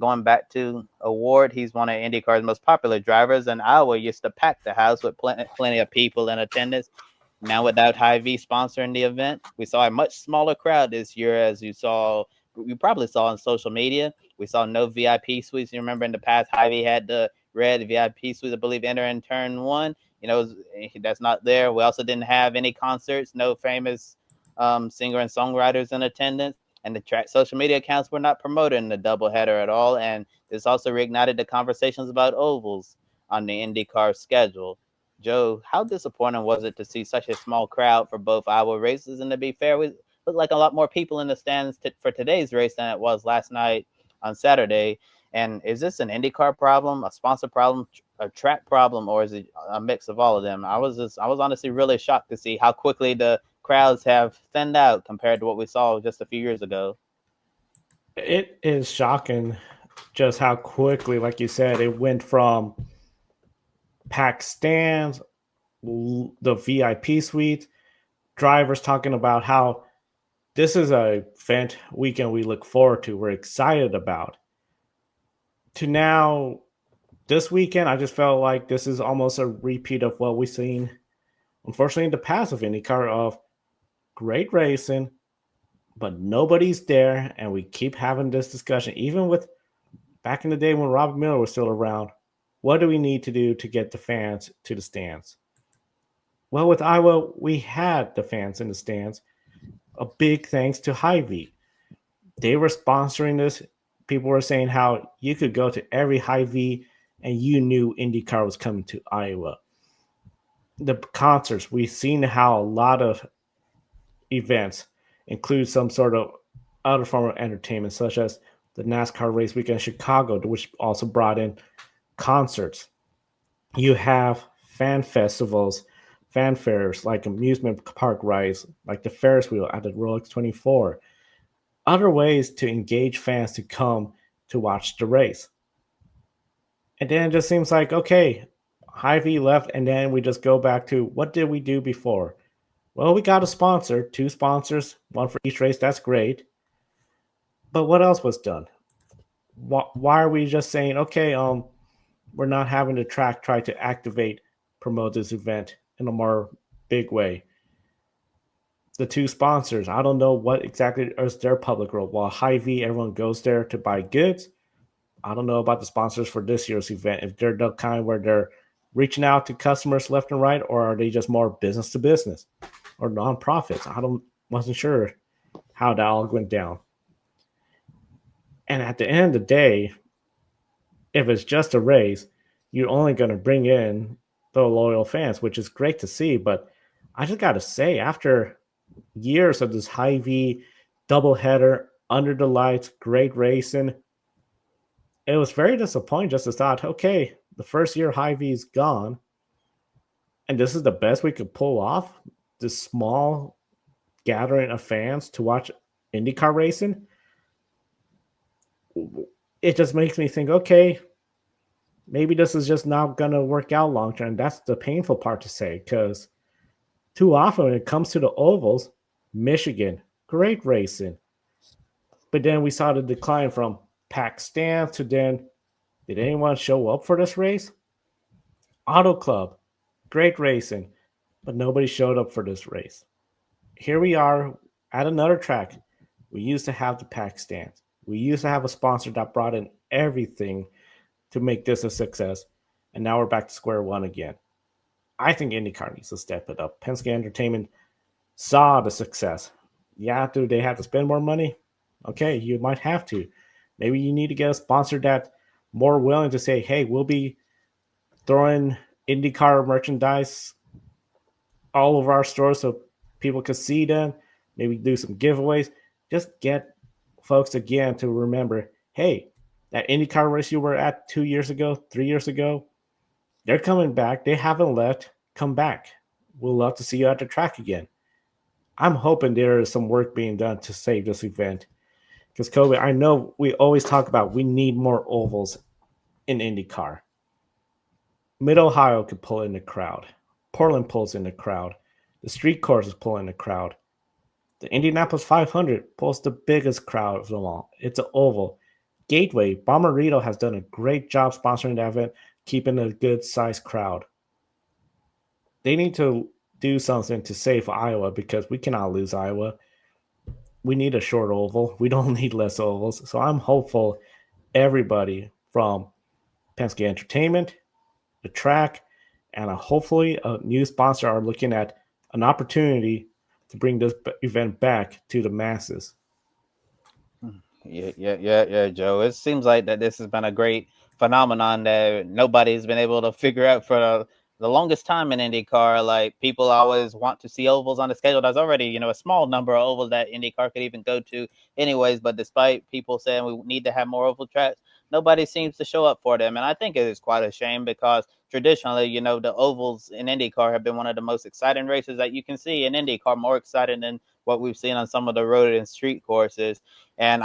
going back to Award, he's one of IndyCar's most popular drivers, and Iowa used to pack the house with plenty of people in attendance. Now, without Hy-Vee sponsoring the event, we saw a much smaller crowd this year, as you probably saw on social media. We saw no VIP suites. You remember in the past, Hy-Vee had the red VIP suites, I believe, enter in turn one. That's not there. We also didn't have any concerts, no famous singer and songwriters in attendance, and the track social media accounts were not promoting the doubleheader at all. And this also reignited the conversations about ovals on the IndyCar schedule. Joe, how disappointing was it to see such a small crowd for both Iowa races? And to be fair, we looked like a lot more people in the stands for today's race than it was last night on Saturday. And is this an IndyCar problem, a sponsor problem, a track problem, or is it a mix of all of them? I was honestly really shocked to see how quickly the crowds have thinned out compared to what we saw just a few years ago. It is shocking just how quickly, like you said, it went from packed stands, the VIP suite, drivers talking about how this is a event weekend we look forward to, we're excited about, to now this weekend. I just felt like this is almost a repeat of what we've seen, unfortunately, in the past of IndyCar, of great racing, but nobody's there, and we keep having this discussion, even with back in the day when Robert Miller was still around. What do we need to do to get the fans to the stands? Well, with Iowa, we had the fans in the stands. A big thanks to Hy-Vee. They were sponsoring this. People were saying how you could go to every Hy-Vee and you knew IndyCar was coming to Iowa. The concerts, we've seen how a lot of events include some sort of other form of entertainment, such as the NASCAR race weekend in Chicago, which also brought in concerts. You have fan festivals, fanfares like amusement park rides, like the Ferris wheel at the Rolex 24. Other ways to engage fans to come to watch the race. And then it just seems like, okay, Hy-Vee left, and then we just go back to what did we do before? Well, we got a sponsor, two sponsors, one for each race. That's great. But what else was done? Why are we just saying, okay, we're not having the track try to activate, promote this event in a more big way? The two sponsors, I don't know what exactly is their public role. While Hy-Vee, everyone goes there to buy goods. I don't know about the sponsors for this year's event. If they're the kind where they're reaching out to customers left and right, or are they just more business to business or nonprofits? Wasn't sure how that all went down. And at the end of the day, if it's just a race, you're only going to bring in the loyal fans, which is great to see. But I just got to say, after years of this Hy-Vee doubleheader under the lights, great racing, it was very disappointing just to thought, okay, the first year Hy-Vee is gone, and this is the best we could pull off, this small gathering of fans to watch IndyCar racing. It just makes me think, okay, maybe this is just not going to work out long term. That's the painful part to say, because too often when it comes to the ovals, Michigan, great racing. But then we saw the decline from packed stands to then, did anyone show up for this race? Auto Club, great racing, but nobody showed up for this race. Here we are at another track. We used to have the packed stands. We used to have a sponsor that brought in everything to make this a success. And now we're back to square one again. I think IndyCar needs to step it up. Penske Entertainment saw the success. Yeah, do they have to spend more money? Okay, you might have to. Maybe you need to get a sponsor that more willing to say, hey, we'll be throwing IndyCar merchandise all over our stores so people can see them. Maybe do some giveaways. Just get folks again to remember, hey, that IndyCar race you were at 2 years ago, 3 years ago, they're coming back. They haven't left. Come back. We'll love to see you at the track again. I'm hoping there is some work being done to save this event. Because, Kobe, I know we always talk about we need more ovals in IndyCar. Mid Ohio could pull in the crowd. Portland pulls in the crowd. The street courses pull in the crowd. The Indianapolis 500 pulls the biggest crowd of them all. It's an oval. Gateway, Bomberito has done a great job sponsoring the event, keeping a good sized crowd. They need to do something to save Iowa because we cannot lose Iowa. We need a short oval. We don't need less ovals. So I'm hopeful everybody from Penske Entertainment, the track, and hopefully a new sponsor are looking at an opportunity to bring this event back to the masses. Yeah, Joe. It seems like that this has been a great phenomenon that nobody's been able to figure out for the longest time in IndyCar. Like people always want to see ovals on the schedule. There's already, a small number of ovals that IndyCar could even go to, anyways. But despite people saying we need to have more oval tracks, nobody seems to show up for them, and I think it is quite a shame because traditionally, the ovals in IndyCar have been one of the most exciting races that you can see in IndyCar, more exciting than what we've seen on some of the road and street courses. I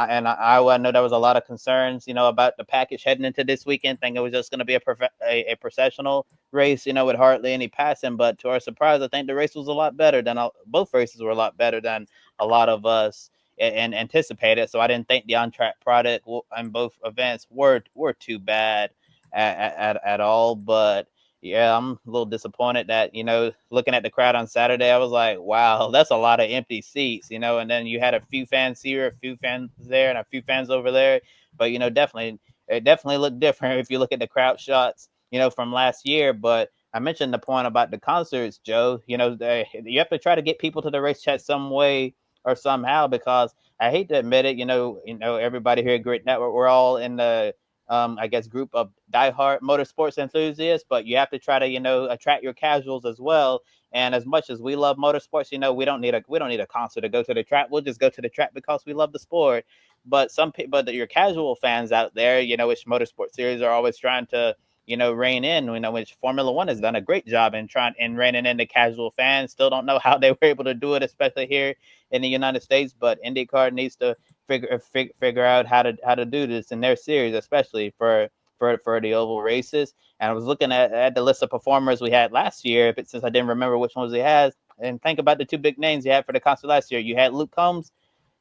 know there was a lot of concerns, about the package heading into this weekend. Think it was just going to be a processional race, with hardly any passing. But to our surprise, I think the race was a lot better than both races were a lot better than a lot of us and anticipated. So I didn't think the on track product in both events were too bad at all. But yeah, I'm a little disappointed that, looking at the crowd on Saturday, I was like, wow, that's a lot of empty seats, and then you had a few fans here, a few fans there, and a few fans over there. But, it definitely looked different if you look at the crowd shots, from last year. But I mentioned the point about the concerts, Joe. You have to try to get people to the racetrack some way or somehow because I hate to admit it, everybody here at Grit Network, we're all in the I guess group of diehard motorsports enthusiasts, but you have to try to attract your casuals as well. And as much as we love motorsports, we don't need a concert to go to the track. We'll just go to the track because we love the sport. But some people, but your casual fans out there, which motorsport series are always trying to rein in, which Formula One has done a great job in trying and reining in the casual fans. Still don't know how they were able to do it, especially here in the United States. But IndyCar needs to figure out how to do this in their series, especially for the oval races. And I was looking at the list of performers we had last year, but since I didn't remember which ones he has, and think about the two big names you had for the concert last year. You had Luke Combs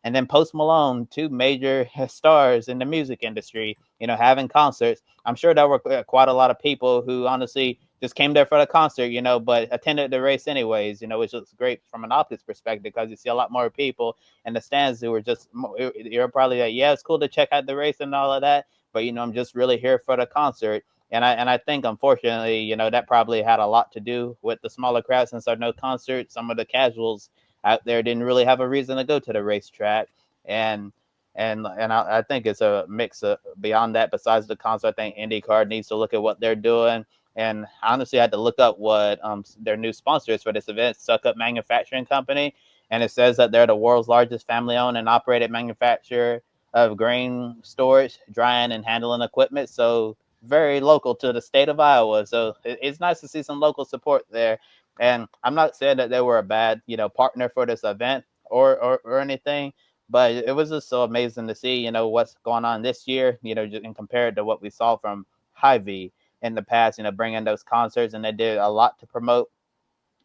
and then Post Malone, two major stars in the music industry, having concerts. I'm sure there were quite a lot of people who honestly just came there for the concert, but attended the race anyways, which looks great from an optics perspective because you see a lot more people in the stands who were just, you're probably like, yeah, it's cool to check out the race and all of that, but, I'm just really here for the concert. And I think, unfortunately, that probably had a lot to do with the smaller crowd since there are no concerts. Some of the casuals out there didn't really have a reason to go to the racetrack, and I think it's a mix of beyond that. Besides the concert, I think IndyCar needs to look at what they're doing. And honestly, I had to look up what their new sponsor is for this event, Suck Up Manufacturing Company, and it says that they're the world's largest family-owned and operated manufacturer of grain storage, drying, and handling equipment. So very local to the state of Iowa. So it's nice to see some local support there. And I'm not saying that they were a bad, partner for this event or anything, but it was just so amazing to see, what's going on this year, just in compared to what we saw from Hy-Vee in the past, bringing those concerts, and they did a lot to promote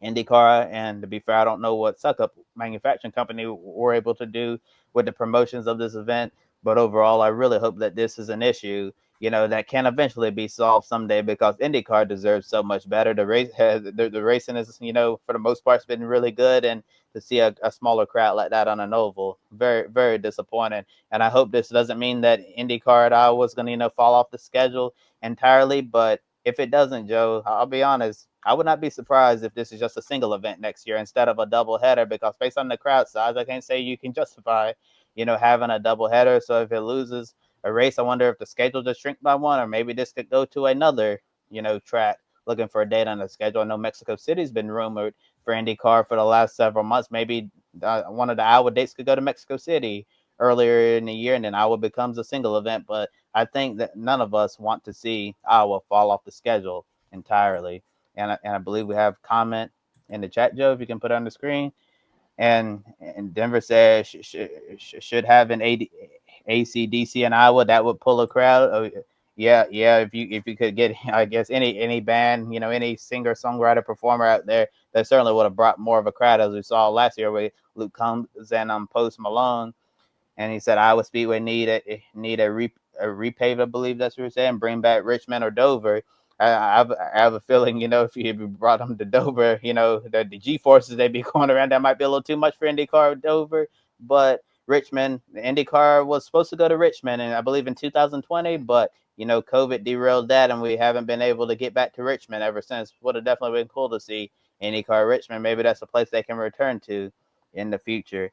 IndyCar. And to be fair, I don't know what Suck Up Manufacturing Company were able to do with the promotions of this event. But overall, I really hope that this is an issue, that can eventually be solved someday because IndyCar deserves so much better. The race has the racing is, for the most part, it's been really good. And to see a smaller crowd like that on an oval, very, very disappointing. And I hope this doesn't mean that IndyCar at Iowa is going to, fall off the schedule entirely. But if it doesn't, Joe, I'll be honest, I would not be surprised if this is just a single event next year instead of a double header, because based on the crowd size, I can't say you can justify, having a double header. So if it loses a race, I wonder if the schedule just shrink by one, or maybe this could go to another, track. Looking for a date on the schedule. I know Mexico City's been rumored for IndyCar for the last several months. Maybe one of the Iowa dates could go to Mexico City earlier in the year, and then Iowa becomes a single event. But I think that none of us want to see Iowa fall off the schedule entirely. And I believe we have comment in the chat, Joe, if you can put it on the screen. And Denver says should have an ACDC in Iowa that would pull a crowd. Oh, yeah. If you could get, I guess, any band, any singer, songwriter, performer out there, that certainly would have brought more of a crowd, as we saw last year with Luke Combs and Post Malone. And he said Iowa Speedway need a repave, I believe that's what you're saying, bring back Richmond or Dover. I have a feeling, if you brought them to Dover, the G forces they'd be going around, that might be a little too much for IndyCar or Dover. But Richmond, the IndyCar was supposed to go to Richmond, and I believe in 2020, but COVID derailed that, and we haven't been able to get back to Richmond ever since. Would have definitely been cool to see IndyCar Richmond. Maybe that's a place they can return to in the future.